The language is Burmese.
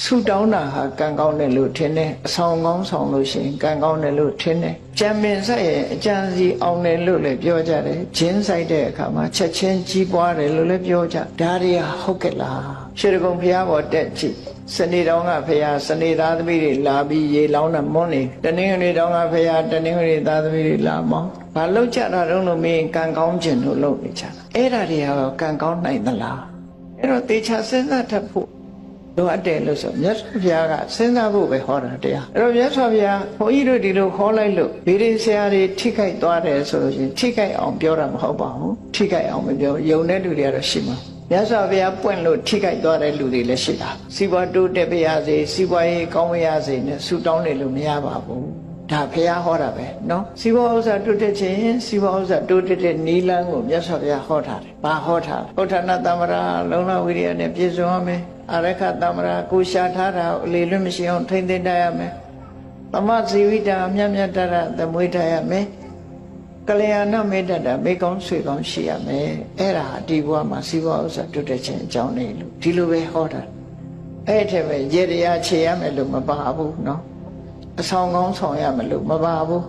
ဆူတောင်းတာဟာကံကောင်းတယ်လို့ထင်တယ်အဆောင်ကောင်းဆောင်လို့ရှိရင်ကံကောင်းတယ်လို့ထင်တယ်ကြံပင်ဆိုင်ရဲ့အကြံစီအောင်တယ်လို့လည်းပြောကြတယ်ဂျင်းဆိုင်တဲ့အခါမှာချက်ချင်းကြီးပွားတယ်လို့လည်းပြောကြဒါတွေဟာဟုတ်ကဲ့လားရှေးတကုံဘုရားပေါ်တက်ကြည့်စနေတောင်ကဘုရားစနေသားသမီးတွေလာပြီးရေလောင်းတာမွန်းနေတနင်္ဂနွေတောင်ကဘုရားတနင်္ဂနွေသားသမီးတွေလာမောင်းဘာလို့ကြတာတော့လို့မင်းကံကောင်းခြင်းလို့လုပ်နေကြတာအဲ့ဒါတွေဟာကံကောင်းနိုင်သလားအဲ့တော့တေချာစဉ်းစားတတ်ဖို့လိုအပ်တယ်လို့ဆိုမြတ်စွာဘုရားကစဉ်းစားဖို့ပဲဟောတာတရားအဲ့တော့မြတ်စွာဘုရားဘုန်းကြီးတို့ဒီလိုခေါ်လိုက်လို့ဗေဒင်ဆရာတွေထိခိုက်သွားတယ်ဆိုလို့ရှိရင်ထိခိုက်အောင်ပြောတာမဟုတ်ပါဘူးထိခိုက်အောင်မပြောယုံတဲ့လူတွေကတော့ရှိမှာမြတ်စွာဘုရားပွင့်လို့ထိခိုက်သွားတဲ့လူတွေလည်းရှိတာစီးပွားတိုးတက်ပါရစေစီးပွားရေးကောင်းပါရစေနဲ့ဆုတောင်းနေလို့မရပါဘူးဒါဘုရားဟောတာပဲနော်စီးပွားဥစ္စာတိုးတက်ခြင်းစီးပွားဥစ္စာတိုးတက်တဲ့နိလန်းကိုမြတ်စွာဘုရားဟောထားတယ်ဘာဟောထားလဲဥဋ္ဌာဏတမ္မရာလုံလဝိရိယနဲ့ပြည့်စုံရမယ်အရခတမ္မရာကိုရှာထားတာအလေလွတ်မရှိအောင်ထိမ့်သိမ်းတတ်ရမယ်သမဇီဝိတာမြတ်မြတ်တရသမွေးထားရမယ်ကလျာဏမေတ္တာမိကောင်းဆွေကောင်းရှိရမယ်အဲ့ဒါဒီဘဝမှာစီးပွားဥစ္စာတိုးတက်ခြင်းအကြောင်းလေးလို့ဒီလိုပဲဟောတာအဲ့ထက်ပဲရေတရားခြေရမယ်လို့မပါဘူးနော်အဆောင်ကောင်းဆောင်ရမယ်လို့မပါဘူး